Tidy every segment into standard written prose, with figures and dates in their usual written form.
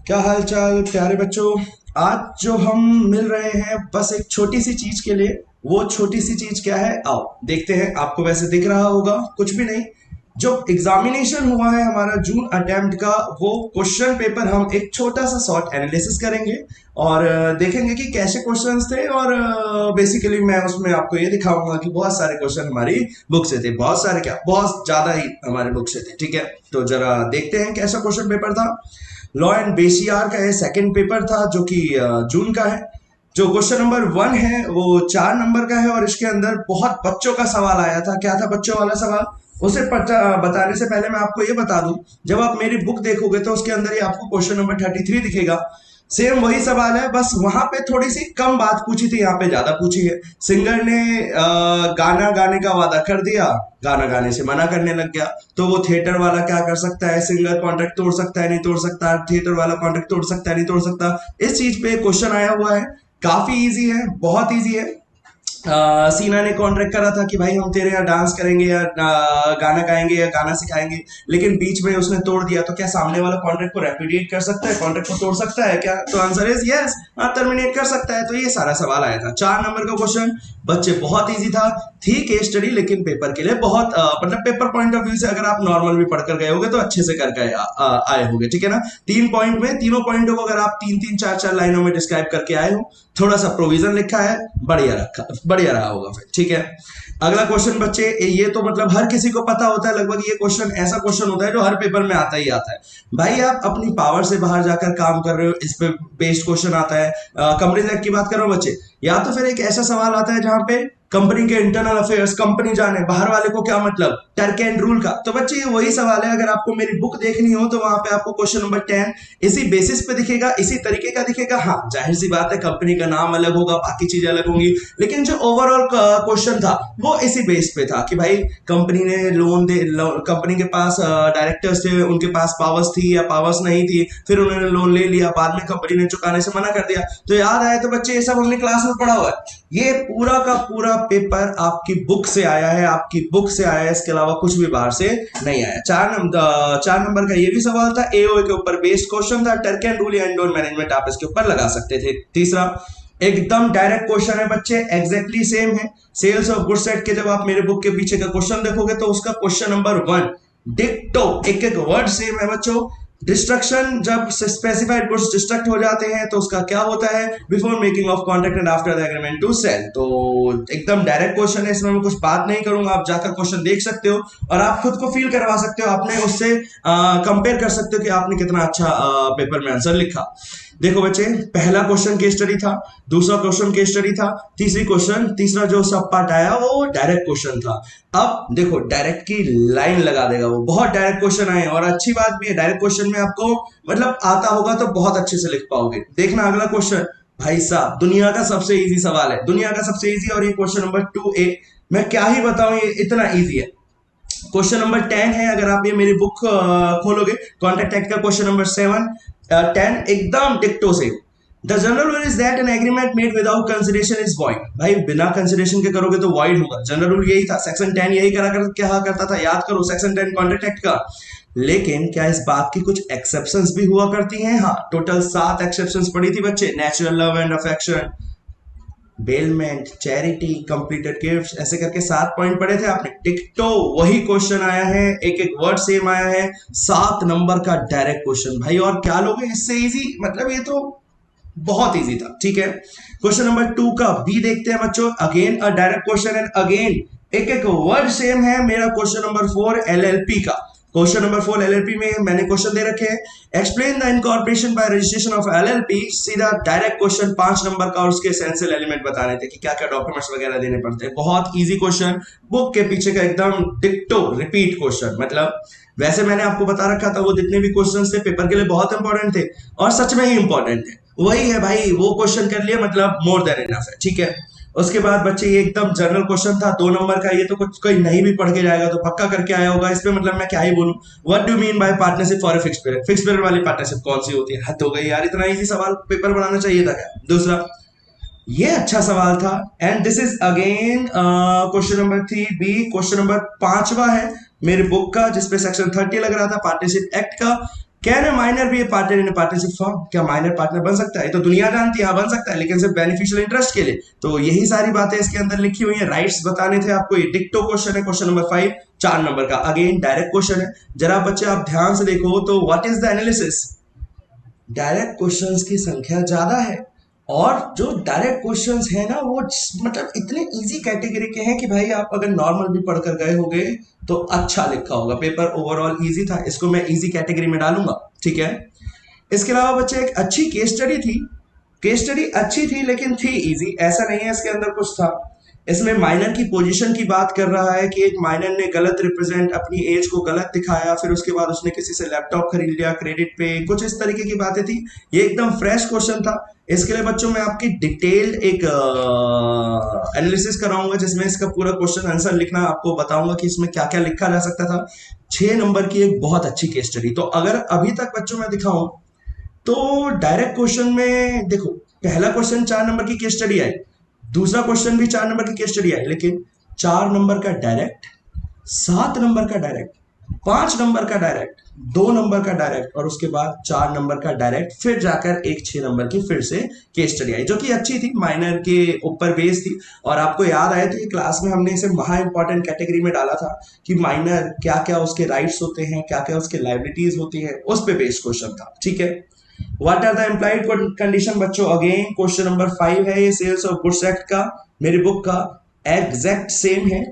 क्या हाल चाल प्यारे बच्चों। आज जो हम मिल रहे हैं बस एक छोटी सी चीज के लिए। वो छोटी सी चीज क्या है, आओ देखते हैं। आपको वैसे दिख रहा होगा, कुछ भी नहीं। जो एग्जामिनेशन हुआ है हमारा जून अटेम्प्ट का, वो क्वेश्चन पेपर हम एक छोटा सा शॉर्ट एनालिसिस करेंगे और देखेंगे कि कैसे क्वेश्चंस थे। और बेसिकली मैं उसमें आपको ये दिखाऊंगा कि बहुत सारे क्वेश्चन हमारी बुक से थे। बहुत सारे क्या, बहुत ज्यादा ही हमारे बुक से थे। ठीक है, तो जरा देखते हैं कैसा क्वेश्चन पेपर था। लॉ एंड बेसियार का ये सेकंड पेपर था जो कि जून का है। जो क्वेश्चन नंबर 1 है वो 4 नंबर का है और इसके अंदर बहुत बच्चों का सवाल आया था। क्या था बच्चों वाला सवाल, उसे बताने से पहले मैं आपको ये बता दूं, जब आप मेरी बुक देखोगे तो उसके अंदर ही आपको क्वेश्चन नंबर 33 दिखेगा। सेम वही सवाल है, बस वहां पे थोड़ी सी कम बात पूछी थी, यहाँ पे ज्यादा पूछी है। सिंगर ने गाना गाने का वादा कर दिया, गाना गाने से मना करने लग गया। तो वो थिएटर वाला क्या कर सकता है, सिंगर कॉन्ट्रैक्ट तोड़ सकता है नहीं तोड़ सकता, थिएटर वाला कॉन्ट्रैक्ट तोड़ सकता है नहीं तोड़ सकता। इस चीज पे क्वेश्चन आया हुआ है। काफी इजी है, बहुत इजी है। सीना ने कॉन्ट्रैक्ट करा था कि भाई हम तेरे यहाँ डांस करेंगे या गाना गाएंगे या गाना सिखाएंगे, लेकिन बीच में उसने तोड़ दिया। तो क्या सामने वाला कॉन्ट्रैक्ट को रेपुडिएट कर सकता है, कॉन्ट्रैक्ट को तोड़ सकता है क्या? तो आंसर इज यस, टर्मिनेट कर सकता है। तो ये सारा सवाल आया था 4 नंबर का क्वेश्चन। बच्चे बहुत इजी था, थी केस स्टडी, लेकिन पेपर के लिए बहुत मतलब पेपर पॉइंट ऑफ व्यू से अगर आप नॉर्मल भी पढ़कर गए होगे तो अच्छे से करके आए होगे। ठीक है ना, 3 पॉइंट में तीनों पॉइंटों को अगर आप 3-3 4-4 लाइनों में डिस्क्राइब करके आए हो, थोड़ा सा प्रोविजन लिखा है, बढ़िया रहा होगा फिर। ठीक है, अगला क्वेश्चन बच्चे, ये तो मतलब हर किसी को पता होता है लगभग। ये क्वेश्चन ऐसा क्वेश्चन होता है जो हर पेपर में आता ही आता है। भाई आप अपनी पावर से बाहर जाकर काम कर रहे हो, इस पे बेस्ड क्वेश्चन आता है। कंपनीज एक्ट की बात करो बच्चे, या तो फिर एक ऐसा सवाल आता है जहां पे कंपनी के इंटरनल अफेयर्स, कंपनी जाने बाहर वाले को क्या मतलब, टर्क एंड रूल का। तो बच्चे ये वही सवाल है। अगर आपको मेरी बुक देखनी हो तो वहां पे आपको क्वेश्चन नंबर 10 इसी बेसिस पे दिखेगा, इसी तरीके का दिखेगा। हाँ जाहिर सी बात है, कंपनी का नाम अलग होगा, बाकी चीजें अलग होंगी, लेकिन जो ओवरऑल क्वेश्चन था वो इसी बेस पे था कि भाई कंपनी ने कंपनी के पास डायरेक्टर्स थे, उनके पास पावर्स थी या पावर्स नहीं थी, फिर उन्होंने लोन ले लिया, बाद में कंपनी ने चुकाने से मना कर दिया। तो याद आए तो बच्चे ये सब हमने क्लास में पढ़ा हुआ है। ये पूरा का पूरा पेपर आपकी बुक से आया है, आपकी बुक से आया है, इसके अलावा कुछ भी बाहर से नहीं आया। 4 नंबर का ये भी सवाल था, एओए के ऊपर बेस्ड क्वेश्चन था। टर्क एंड रूल या इंडोर मैनेजमेंट आप इसके ऊपर लगा सकते थे। तीसरा एकदम डायरेक्ट क्वेश्चन है बच्चे, एग्जैक्टली सेम है। सेल्स ऑफ गुड्स सेट के जब आप मेरे बुक के पीछे का क्वेश्चन देखोगे तो उसका क्वेश्चन नंबर 1 डिक्टो, एक एक वर्ड सेम है बच्चों। डिस्ट्रक्शन, जब स्पेसिफाइड गुड्स डिस्ट्रक्ट हो जाते हैं तो उसका क्या होता है, before making of contract and after the agreement to sell. तो एकदम डायरेक्ट क्वेश्चन है, इसमें मैं कुछ बात नहीं करूंगा, आप जाकर क्वेश्चन देख सकते हो और आप खुद को फील करवा सकते हो, आपने उससे कंपेयर कर सकते हो कि आपने कितना अच्छा पेपर में आंसर लिखा। देखो बच्चे, पहला क्वेश्चन केस स्टडी था, दूसरा क्वेश्चन केस स्टडी था, तीसरा जो सब पार्ट आया वो डायरेक्ट क्वेश्चन था। अब देखो डायरेक्ट की लाइन लगा देगा वो, बहुत डायरेक्ट क्वेश्चन आए और अच्छी बात भी है, डायरेक्ट क्वेश्चन में आपको मतलब आता होगा तो बहुत अच्छे से लिख पाओगे। देखना अगला क्वेश्चन, भाई साहब दुनिया का सबसे इजी सवाल है, दुनिया का सबसे इजी, और ये क्वेश्चन नंबर 2A। मैं क्या ही बताऊं, ये इतना इजी है। क्वेश्चन नंबर 10 है, अगर आप ये मेरी बुक खोलोगे, कॉन्ट्रैक्ट एक्ट का क्वेश्चन नंबर 7 10 एकदम डिक्टो से। The general rule is that an agreement made without consideration is void. भाई बिना कंसिडरेशन के करोगे तो वॉइड होगा, जनरल रूल यही था। सेक्शन 10 यही क्या करता था, याद करो सेक्शन 10 कॉन्ट्रैक्ट एक्ट का। लेकिन क्या इस बात की कुछ एक्सेप्शंस भी हुआ करती हैं? हाँ, टोटल 7 एक्सेप्शंस पड़ी थी बच्चे। Natural love and affection, bailment, charity, completed gifts, ऐसे करके 7 पॉइंट पढ़े थे आपने। टिकटो वही क्वेश्चन आया है, एक एक वर्ड सेम आया है, 7 नंबर का डायरेक्ट क्वेश्चन। भाई और क्या लोगे इससे इजी, मतलब ये तो बहुत इजी था। ठीक है, क्वेश्चन नंबर 2 का बी देखते हैं बच्चों। Again a direct question and again एक एक वर्ड सेम है। मेरा क्वेश्चन नंबर 4 एलएलपी का, क्वेश्चन नंबर 4 एलएलपी में मैंने क्वेश्चन दे रखे हैं, explain the incorporation bye registration of LLP. सीधा डायरेक्ट क्वेश्चन 5 नंबर का, और उसके एसेंशियल एलिमेंट बताने थे कि क्या क्या डॉक्यूमेंट्स वगैरह देने पड़ते हैं। बहुत इजी क्वेश्चन, बुक के पीछे का एकदम डिक्टो रिपीट क्वेश्चन। मतलब वैसे मैंने आपको बता रखा था वो जितने भी क्वेश्चन थे पेपर के लिए बहुत इंपॉर्टेंट थे और सच में ही इंपॉर्टेंट थे। वही है भाई, वो क्वेश्चन कर लिया मतलब मोर देन इनफ है। ठीक है, उसके बाद बच्चे ये एकदम जनरल क्वेश्चन था 2 नंबर का। ये तो कुछ कोई नहीं भी पढ़ के जाएगा तो पक्का करके आया होगा। इस पे मतलब मैं क्या ही बोलूं, what do mean by partnership for a fix period. Fix period वाली पार्टनरशिप कौन सी होती है? हद हो गई यार, इतना इजी सवाल पेपर बनाना चाहिए था क्या? दूसरा ये अच्छा सवाल था, and this is again question number 3B। Question number 5वां है मेरे बुक का, जिसपे सेक्शन 30 लग रहा था पार्टनरशिप एक्ट का। कैन ए माइनर भी पार्टनर इन पार्टनरशिप फॉर्म, क्या माइनर पार्टनर बन सकता है? ये तो दुनिया जानती है, हाँ बन सकता है, लेकिन सिर्फ बेनिफिशियल इंटरेस्ट के लिए। तो यही सारी बातें इसके अंदर लिखी हुई है। राइट्स बताने थे आपको। ये डिक्टो क्वेश्चन है, क्वेश्चन नंबर 5, 4 नंबर का। अगेन डायरेक्ट क्वेश्चन है, जरा बच्चे आप ध्यान से देखो तो what is the analysis. Direct questions की संख्या ज्यादा है, और जो डायरेक्ट क्वेश्चंस है ना वो मतलब इतने इजी कैटेगरी के हैं कि भाई आप अगर नॉर्मल भी पढ़कर गए होगे तो अच्छा लिखा होगा। पेपर ओवरऑल इजी था, इसको मैं इजी कैटेगरी में डालूंगा, ठीक है। इसके अलावा बच्चे एक अच्छी केस स्टडी थी। केस स्टडी अच्छी थी लेकिन थी इजी, ऐसा नहीं है इसके अंदर कुछ था। इसमें माइनर की पोजीशन की बात कर रहा है कि एक माइनर ने गलत रिप्रेजेंट, अपनी एज को गलत दिखाया, फिर उसके बाद उसने किसी से लैपटॉप खरीद लिया क्रेडिट पे, कुछ इस तरीके की बातें थी। ये एकदम फ्रेश क्वेश्चन था। इसके लिए बच्चों मैं आपकी डिटेल्ड एक एनालिसिस कराऊंगा, जिसमें इसका पूरा क्वेश्चन आंसर लिखना आपको बताऊंगा कि इसमें क्या क्या लिखा जा सकता था। 6 नंबर की एक बहुत अच्छी केस स्टडी। तो अगर अभी तक बच्चों में दिखाऊं तो डायरेक्ट क्वेश्चन में देखो, पहला क्वेश्चन 4 नंबर की केस स्टडी आई, दूसरा क्वेश्चन भी 4 नंबर की केस स्टडी आई, लेकिन 4 नंबर का डायरेक्ट, 7 नंबर का डायरेक्ट, 5 नंबर का डायरेक्ट, 2 नंबर का डायरेक्ट, और उसके बाद 4 नंबर का डायरेक्ट, फिर जाकर एक 6 नंबर की फिर से केस स्टडी आई, जो कि अच्छी थी, माइनर के ऊपर बेस थी। और आपको याद आए तो ये क्लास में हमने इसे महा इंपॉर्टेंट कैटेगरी में डाला था कि माइनर क्या क्या उसके राइट्स होते हैं, क्या क्या उसके लाइबिलिटीज होती है, उस पे बेस्ड क्वेश्चन था, ठीक है। What are the employed condition बच्चों, अगेन क्वेश्चन नंबर 5 है ये, सेल्स ऑफ गुड्स एक्ट का, मेरी बुक का एग्जैक्ट सेम है।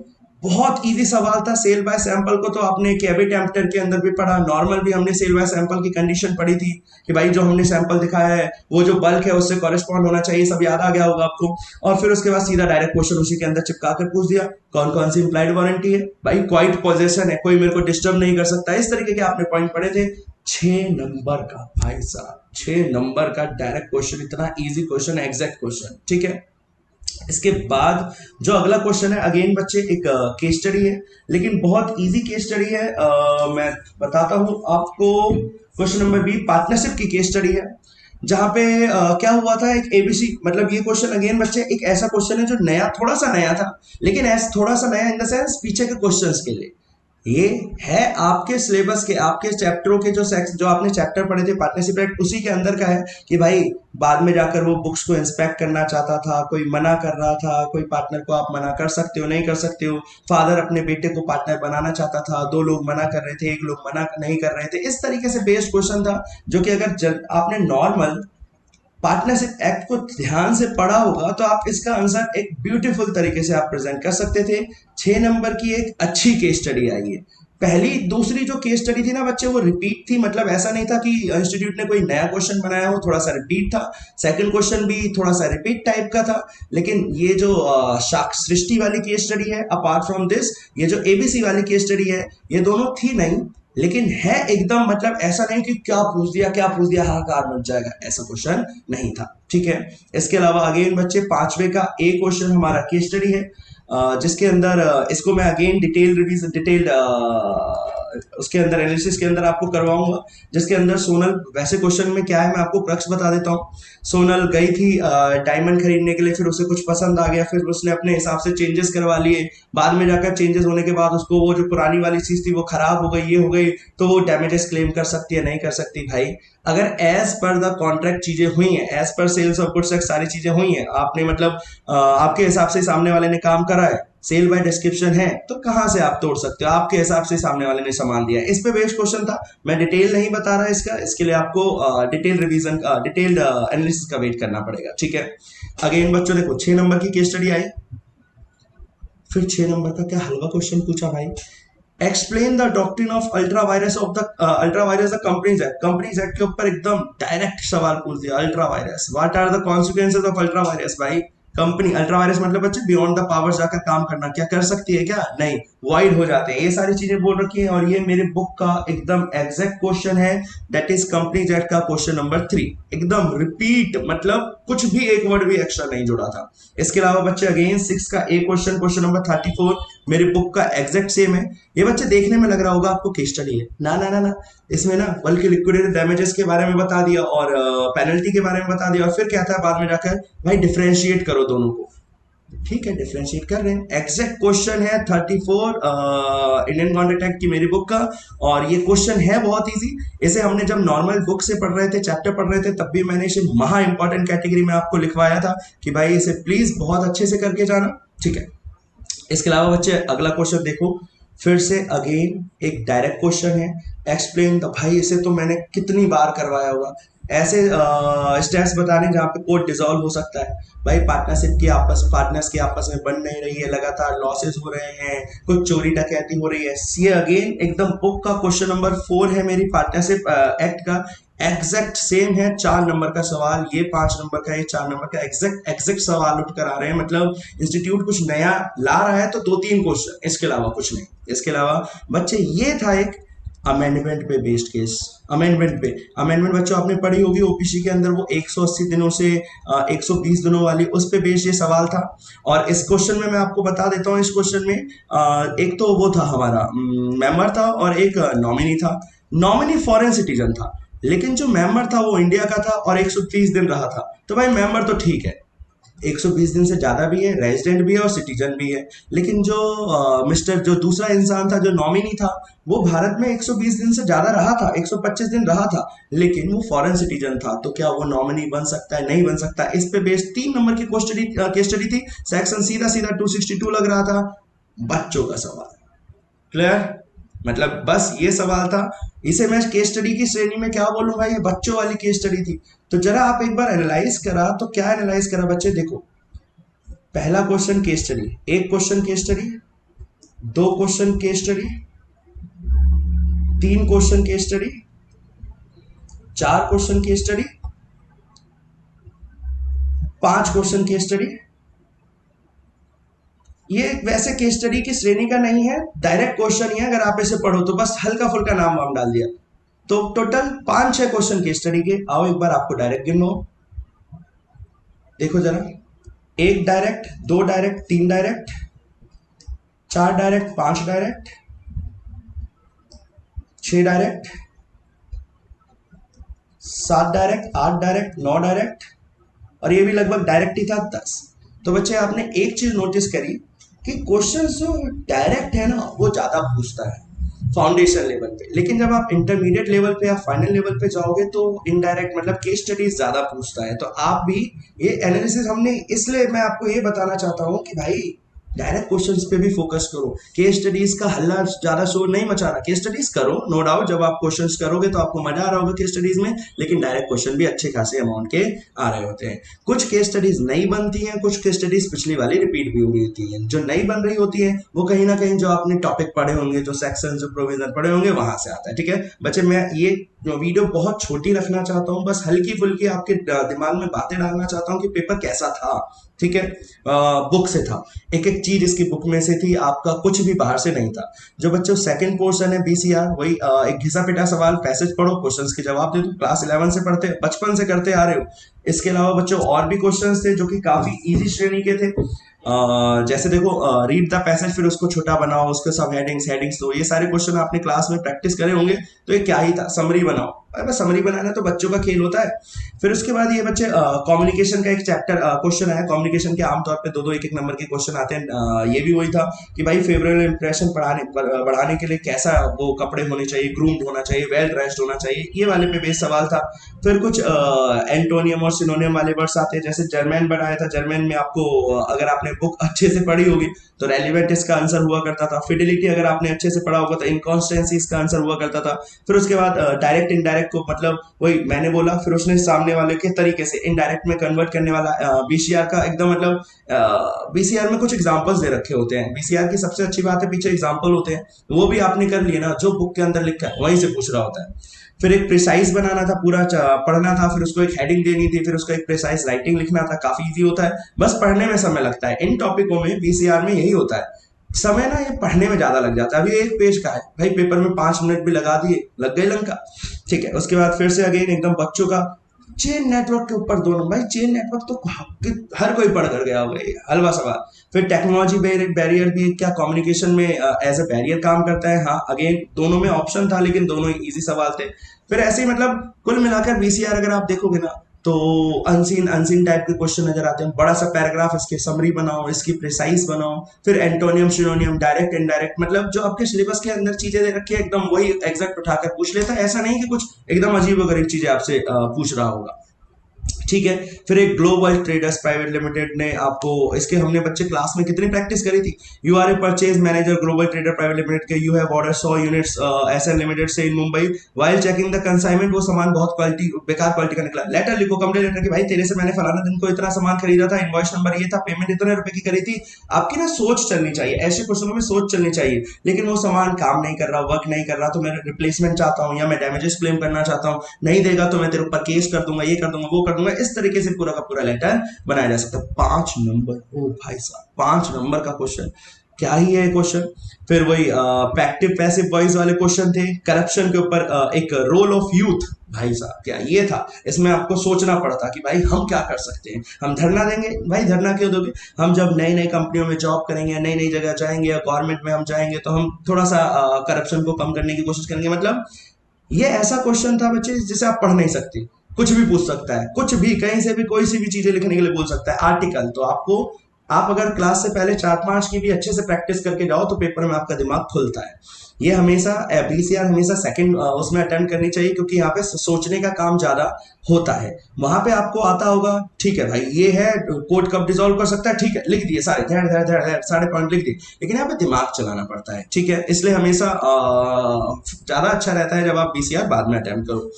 बहुत इजी सवाल था। सेल बाय सैंपल को तो आपने कैबिट एम्प्टर के अंदर भी पढ़ा, नॉर्मल भी हमने सेल बाय सैंपल की कंडीशन पढ़ी थी कि भाई जो हमने सैंपल दिखाया है वो जो बल्क है उससे कॉरेस्पॉन्ड होना चाहिए, सब याद आ गया होगा आपको। और फिर उसके बाद सीधा डायरेक्ट क्वेश्चन उसी के अंदर चिपका कर पूछ दिया, कौन कौन सी इंप्लाइड वारंटी है भाई, क्वाइट पोजेशन है, कोई मेरे को डिस्टर्ब नहीं कर सकता, इस तरीके के आपने पॉइंट पढ़े थे। 6 नंबर का भाई साहब, 6 नंबर का डायरेक्ट क्वेश्चन, इतना इजी क्वेश्चन, एग्जैक्ट क्वेश्चन, ठीक है। इसके बाद जो अगला क्वेश्चन है, अगेन बच्चे एक केस स्टडी है, लेकिन बहुत इजी केस स्टडी है। मैं बताता हूं आपको। क्वेश्चन नंबर बी, पार्टनरशिप की केस स्टडी है, जहां पे क्या हुआ था, एक एबीसी, मतलब ये क्वेश्चन अगेन बच्चे एक ऐसा क्वेश्चन है जो नया, थोड़ा सा नया था, लेकिन थोड़ा सा नया इन द सेंस पीछे के क्वेश्चंस के लिए। ये है आपके सिलेबस के, आपके चैप्टरों के जो आपने चैप्टर पढ़े थे पार्टनरशिप एक्ट, उसी के अंदर का है कि भाई बाद में जाकर वो बुक्स को इंस्पेक्ट करना चाहता था, कोई मना कर रहा था, कोई पार्टनर को आप मना कर सकते हो, नहीं कर सकते हो, फादर अपने बेटे को पार्टनर बनाना चाहता था, 2 लोग मना कर रहे थे, 1 लोग मना नहीं कर रहे थे, इस तरीके से बेस्ड क्वेश्चन था, जो कि अगर आपने नॉर्मल पार्टनरशिप एक्ट को ध्यान से पढ़ा होगा तो आप इसका आंसर एक ब्यूटीफुल तरीके से आप प्रेजेंट कर सकते थे। 6 नंबर की एक अच्छी केस स्टडी आई है। पहली दूसरी जो केस स्टडी थी ना बच्चे, वो रिपीट थी, मतलब ऐसा नहीं था कि इंस्टीट्यूट ने कोई नया क्वेश्चन बनाया हो, थोड़ा सा रिपीट था। सेकंड क्वेश्चन भी थोड़ा सा रिपीट टाइप का था, लेकिन ये जो सृष्टि वाली केस स्टडी है, अपार्ट फ्रॉम दिस ये जो एबीसी वाली केस स्टडी है, ये दोनों थी नहीं, लेकिन है एकदम, मतलब ऐसा नहीं कि क्या पूछ दिया हाहाकार मच जाएगा, ऐसा क्वेश्चन नहीं था, ठीक है। इसके अलावा अगेन बच्चे 5वें का एक क्वेश्चन हमारा केस स्टडी है, जिसके अंदर इसको मैं अगेन डिटेल्ड उसके अंदर एनालिसिस के अंदर आपको करवाऊंगा, जिसके अंदर सोनल, वैसे क्वेश्चन में क्या है मैं आपको क्रक्स बता देता हूँ। सोनल गई थी डायमंड खरीदने के लिए, फिर उसे कुछ पसंद आ गया, फिर उसने अपने हिसाब से चेंजेस करवा लिए, बाद में जाकर चेंजेस होने के बाद उसको वो जो पुरानी वाली चीज थी वो खराब हो गई, ये हो गई, तो वो डैमेजेस क्लेम कर सकती है, नहीं कर सकती? भाई अगर एज पर द कॉन्ट्रैक्ट चीजें हुई हैं, as per sales of goods act सारी चीजें हुई हैं, आपने मतलब आपके हिसाब से सामने वाले ने काम करा है, सेल बाय डिस्क्रिप्शन है, तो कहां से आप तोड़ सकते हो? आपके हिसाब से सामने वाले ने सामान दिया है। इस पे बेस्ड क्वेश्चन था, मैं डिटेल नहीं बता रहा इसका, इसके लिए आपको डिटेल रिवीजन डिटेल्ड एनालिसिस का वेट करना पड़ेगा, ठीक है। अगेन बच्चों देखो 6 नंबर की केस स्टडी आई, फिर 6 नंबर का क्या हलवा क्वेश्चन पूछा भाई, explain the doctrine of ultra vires of the ultra vires the companies act के ऊपर एकदम डायरेक्ट सवाल पूछ दिया। Ultra vires, what are the consequences of ultra vires? भाई कंपनी, अल्ट्रा वायरस मतलब बच्चे बियॉन्ड द पावर्स जाकर काम करना, क्या कर सकती है? क्या नहीं, वाइड हो जाते हैं, ये सारी चीजें बोल रखी है। और ये मेरे बुक का एकदम एग्जैक्ट क्वेश्चन है, दैट इज कंपनीज एक्ट का क्वेश्चन नंबर 3, एकदम रिपीट, मतलब कुछ भी एक वर्ड भी एक्स्ट्रा नहीं जुड़ा था। इसके अलावा बच्चे अगेन 6 का एक क्वेश्चन नंबर 34 मेरे बुक का एग्जैक्ट सेम है। ये बच्चे देखने में लग रहा होगा आपको केस स्टडी है, ना ना ना ना, इसमें ना बल्कि लिक्विडेटेड डैमेजेस के बारे में बता दिया और पेनल्टी के बारे में बता दिया, और फिर क्या था बाद में जाकर, भाई डिफरेंशिएट करो दोनों को। ठीक है, डिफरेंशिएट कर रहे हैं। एग्जैक्ट क्वेश्चन है 34 इंडियन कॉन्ट्रैक्ट एक्ट की मेरी बुक का, और ये क्वेश्चन है बहुत इजी। इसे हमने जब नॉर्मल बुक से पढ़ रहे थे, चैप्टर पढ़ रहे थे, तब भी मैंने इसे महा इंपॉर्टेंट कैटेगरी में आपको लिखवाया था कि भाई इसे प्लीज बहुत अच्छे से करके जाना। ठीक है, इसके अलावा बच्चे अगला क्वेश्चन देखो, फिर से अगेन एक डायरेक्ट क्वेश्चन है, एक्सप्लेन द। भाई इसे तो मैंने कितनी बार करवाया होगा, ऐसे स्टेप्स बताने जहाँ पे कोड डिसॉल्व हो सकता है। भाई पार्टनर्स की आपस में बन नहीं रही है, लगातार लॉसेस हो रहे हैं, कुछ चोरी डकैती हो रही है। ये अगेन एकदम बुक का क्वेश्चन नंबर 4 है मेरी पार्टनरशिप एक्ट का, एग्जैक्ट सेम है। 4 नंबर का सवाल, ये 5 नंबर का, ये 4 नंबर का, एग्जैक्ट एग्जैक्ट सवाल उठ कर आ रहे हैं। मतलब इंस्टीट्यूट कुछ नया ला रहा है तो 2-3 क्वेश्चन, इसके अलावा कुछ नहीं। इसके अलावा बच्चे ये था एक अमेंडमेंट पे बेस्ड केस। अमेंडमेंट बच्चों आपने पढ़ी होगी ओपीसी के अंदर, वो 180 दिनों से 120 दिनों वाली, उस पे बेस्ड ये सवाल था। और इस क्वेश्चन में मैं आपको बता देता हूँ, इस क्वेश्चन में एक तो वो था हमारा मेंबर था और एक नॉमिनी था। नॉमिनी फॉरेन सिटीजन था, लेकिन जो मेंबर था वो इंडिया का था और 130 दिन रहा था। तो भाई मेंबर तो ठीक है, 120 दिन से ज्यादा भी है, रेजिडेंट भी है और सिटीजन भी है। लेकिन जो जो दूसरा इंसान था, जो नॉमिनी था, वो भारत में 120 दिन से ज्यादा रहा था, 125 दिन रहा था, लेकिन वो फॉरेन सिटीजन था। तो क्या वो नॉमिनी बन सकता है? नहीं बन सकता। इस पे बेस्ड 3 नंबर की केस स्टडी थी। सेक्शन सीधा सीधा 262 लग रहा था। बच्चों का सवाल, क्लियर? मतलब बस ये सवाल था। इसे मैं केस स्टडी की श्रेणी में क्या बोलूं भाई, ये बच्चों वाली केस स्टडी थी। तो जरा आप एक बार एनालाइज करा, तो क्या एनालाइज करा बच्चे? देखो, पहला क्वेश्चन केस स्टडी, एक question case study, 2 question case study, 3 question case study, 4 question case study, 5 question case study. ये वैसे केस स्टडी की श्रेणी का नहीं है, डायरेक्ट क्वेश्चन ही है। अगर आप इसे पढ़ो तो बस हल्का फुल्का नाम वाम डाल दिया, तो टोटल 5-6 क्वेश्चन केस स्टडी के। आओ एक बार आपको डायरेक्ट गिनो, देखो जरा। 1 direct, 2 direct, 3 direct, 4 direct, 5 direct, 6 direct, 7 direct, 8 direct, 9 direct, और ये भी लगभग डायरेक्ट ही था 10। तो बच्चे आपने एक चीज नोटिस करी कि क्वेश्चन जो डायरेक्ट है ना, वो ज्यादा पूछता है फाउंडेशन लेवल पे, लेकिन जब आप इंटरमीडिएट लेवल पे या फाइनल लेवल पे जाओगे तो इनडायरेक्ट मतलब केस स्टडीज ज्यादा पूछता है। तो आप भी ये एनालिसिस, हमने इसलिए मैं आपको ये बताना चाहता हूँ कि भाई डायरेक्ट क्वेश्चंस पे भी फोकस करो। केस स्टडीज का हल्ला ज्यादा शोर नहीं मचाना। केस स्टडीज करो, नो डाउट, जब आप क्वेश्चंस करोगे तो आपको मजा आ रहा होगा केस स्टडीज में, लेकिन डायरेक्ट क्वेश्चन भी अच्छे खासे अमाउंट के आ रहे होते हैं। कुछ केस स्टडीज नहीं बनती हैं, कुछ केस स्टडीज पिछली वाली रिपीट भी हो रही होती है। जो नहीं बन रही होती है वो कहीं ना कहीं जो आपने टॉपिक पढ़े होंगे, जो सेक्शन, जो प्रोविजन पढ़े होंगे, वहां से आता है। ठीक है बच्चे, मैं ये वीडियो बहुत छोटी रखना चाहता हूँ, बस हल्की फुल्की आपके दिमाग में बातें डालना चाहता हूँ कि पेपर कैसा था। ठीक है, बुक से था, एक एक चीज इसकी बुक में से थी, आपका कुछ भी बाहर से नहीं था। जो बच्चों सेकंड पोर्शन है बीसीआर, वही एक घिसा पिटा सवाल, पैसेज पढ़ो, क्वेश्चंस के जवाब दे दो। क्लास 11 से पढ़ते, बचपन से करते आ रहे हो। इसके अलावा बच्चों और भी क्वेश्चंस थे जो कि काफी इजी श्रेणी के थे। जैसे देखो, रीड द पैसेज, फिर उसको छोटा बनाओ, उसके सब हेडिंग्स दो। ये सारे क्वेश्चन आपने क्लास में प्रैक्टिस करे होंगे। तो ये क्या ही था, समरी बनाओ। अरे समरी बनाना तो बच्चों का खेल होता है। फिर उसके बाद ये बच्चे कम्युनिकेशन का एक चैप्टर क्वेश्चन है। कम्युनिकेशन के आमतौर पे 2-2 1-1 नंबर के क्वेश्चन आते हैं। ये भी वही था कि भाई फेवरेबल इंप्रेशन बढ़ाने के लिए कैसा वो कपड़े होने चाहिए, ग्रूम्ड होना चाहिए, वेल ड्रेस्ड होना चाहिए, ये वाले पे बेस सवाल था। फिर कुछ एंटोनियम और सिनोनियम वाले वर्ड्स आते हैं, जैसे जर्मन बनाया था। जर्मन में आपको अगर आपने बुक अच्छे से पढ़ी होगी तो रेलिवेंट इसका आंसर हुआ करता था। फिडिलिटी अगर आपने अच्छे से पढ़ा होगा तो इनकॉन्स्टेंसी इसका आंसर हुआ करता था। फिर उसके बाद डायरेक्ट इनडायरेक्ट को, मतलब वही मैंने बोला, फिर उसने सामने वाले के तरीके से इनडायरेक्ट में कन्वर्ट करने वाला बीसीआर का एकदम, मतलब बीसीआर में कुछ एग्जांपल्स दे रखे होते हैं। बीसीआर की सबसे अच्छी बात है पीछे एग्जांपल होते हैं, वो भी आपने कर लिए ना, जो बुक के अंदर लिखा है वहीं से पूछ रहा होता है। फिर एक प्रिसाइज बनाना था, पूरा पढ़ना था, फिर उसको एक हेडिंग देनी थी, फिर उसको एक प्रिसाइज राइटिंग लिखना था। काफी इजी होता है, बस पढ़ने में समय लगता है। इन टॉपिकों में बीसीआर में यही होता है, समय ना ये पढ़ने में ज्यादा लग जाता है। अभी एक पेज का है भाई, पेपर में 5 मिनट भी लगा दिए, लग गई लंका। ठीक है, उसके बाद फिर से अगेन एकदम बच्चों का चेन नेटवर्क के ऊपर 2 नंबर। भाई चेन नेटवर्क तो हर कोई पढ़ कर गया होगा, हलवा सवाल। फिर टेक्नोलॉजी बैरियर भी क्या कम्युनिकेशन में एज ए बैरियर काम करता है? हाँ, अगेन दोनों में ऑप्शन था, लेकिन दोनों ही इजी सवाल थे। फिर ऐसे ही मतलब कुल मिलाकर बीसीआर अगर आप देखोगे ना, तो अनसीन अनसीन टाइप के क्वेश्चन नजर आते हैं। बड़ा सा पैराग्राफ, इसके समरी बनाओ, इसकी प्रिसाइज बनाओ, फिर एंटोनियम सिनोनियम, डायरेक्ट इनडायरेक्ट, मतलब जो आपके सिलेबस के अंदर चीजें दे रखी है एकदम वही एग्जैक्ट उठाकर पूछ लेता है। ऐसा नहीं कि कुछ एकदम अजीब वगैरह चीजें आपसे पूछ रहा होगा। ठीक है। फिर एक ग्लोबल ट्रेडर्स प्राइवेट लिमिटेड ने आपको, इसके हमने बच्चे क्लास में कितनी प्रैक्टिस करी थी। You are a purchase manager global trader private limited के, you have order 100 units SN limited से in Mumbai, while checking the consignment, वो सामान बहुत क्वालिटी बेकार क्वालिटी का निकला। लेटर लिखो, कंप्लेंट लेटर कि भाई तेरे से मैंने फलाना दिन को इतना सामान खरीदा था, इनवॉइस नंबर ये था, पेमेंट इतने रुपए की करी थी। आपकी ना सोच चलनी चाहिए, ऐसे क्वेश्चनों में सोच चलनी चाहिए। लेकिन वो सामान काम नहीं कर रहा, वर्क नहीं कर रहा, तो मैं रिप्लेसमेंट चाहता हूँ या मैं डैमेजेस क्लेम करना चाहता हूँ, नहीं देगा तो मैं तेरे ऊपर केस कर दूंगा, ये कर दूंगा, वो कर दूंगा। इस तरीके से पूरा का पूरा लेटर बनाया जा सकता है। 5 नंबर, ओ भाई साहब 5 नंबर का क्वेश्चन, क्या ही है क्वेश्चन। फिर वही एक्टिव पैसिव वॉइस वाले क्वेश्चन थे। करप्शन के ऊपर एक रोल ऑफ यूथ, भाई साहब क्या ये था। इसमें आपको सोचना पड़ता कि भाई हम क्या कर सकते हैं। हम धरना देंगे, भाई धरना क्यों दोगे। हम जब नई नई कंपनियों में जॉब करेंगे, नई नई जगह जाएंगे या गवर्नमेंट में हम जाएंगे, तो हम थोड़ा सा करप्शन को कम करने की कोशिश करेंगे। मतलब ये ऐसा क्वेश्चन था बच्चे जिसे आप पढ़ नहीं सकते, कुछ भी पूछ सकता है, कुछ भी कहीं से भी कोई सी भी चीजें लिखने के लिए बोल सकता है। आर्टिकल तो आपको, आप अगर क्लास से पहले 4-5 की भी अच्छे से प्रैक्टिस करके जाओ तो पेपर में आपका दिमाग खुलता है। ये हमेशा बीसीआर हमेशा सेकंड उसमें अटेम्प्ट करनी चाहिए, क्योंकि यहाँ पे सोचने का काम ज्यादा होता है। वहां पे आपको आता होगा, ठीक है भाई ये है कोड कब डिसॉल्व कर सकता है, ठीक है लिख दिए सारे धैर धैर धैर धैर सारे पॉइंट लिख दिए, लेकिन यहाँ पे दिमाग चलाना पड़ता है। ठीक है, इसलिए हमेशा ज्यादा अच्छा रहता है जब आप बीसीआर बाद में अटेम्प्ट करो।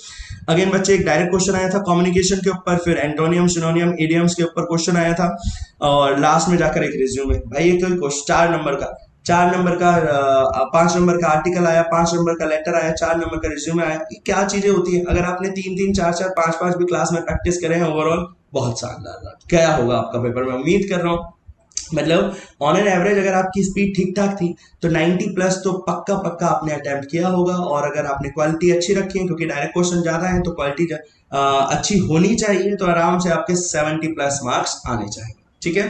अगेन बच्चे एक डायरेक्ट क्वेश्चन आया था कम्युनिकेशन के ऊपर, फिर एंटोनियम सिनोनियम इडियम्स के ऊपर क्वेश्चन आया था, और लास्ट में जाकर एक रिज्यूमे। भाई ये कोई 4 नंबर का 5 नंबर का आर्टिकल आया, 5 नंबर का लेटर आया, 4 नंबर का रिज्यूमे आया। ये क्या चीजें होती है। अगर आपने 3-3 4-4 5-5 भी क्लास में प्रैक्टिस करे हैं, ओवरऑल बहुत शानदार गया होगा आपका पेपर में, उम्मीद कर रहा हूँ। मतलब ऑन एन एवरेज अगर आपकी स्पीड ठीक ठाक थी तो 90 प्लस तो पक्का पक्का आपने अटेम्प्ट किया होगा। और अगर आपने क्वालिटी अच्छी रखी है, क्योंकि डायरेक्ट क्वेश्चन ज्यादा है तो क्वालिटी अच्छी होनी चाहिए, तो आराम से आपके 70 प्लस मार्क्स आने चाहिए। ठीक है,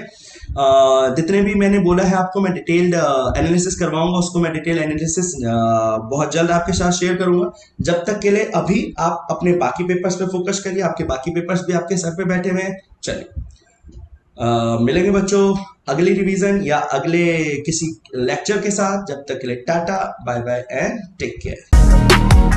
जितने भी मैंने बोला है आपको, मैं डिटेल्ड एनालिसिस करवाऊंगा, उसको मैं डिटेल एनालिसिस बहुत जल्द आपके साथ शेयर करूंगा। जब तक के लिए अभी आप अपने बाकी पेपर्स पे फोकस करिए, आपके बाकी पेपर्स भी आपके सर पे बैठे हुए हैं। चलिए मिलेंगे बच्चों अगली रिवीजन या अगले किसी लेक्चर के साथ। जब तक के लिए tata bye bye and take care.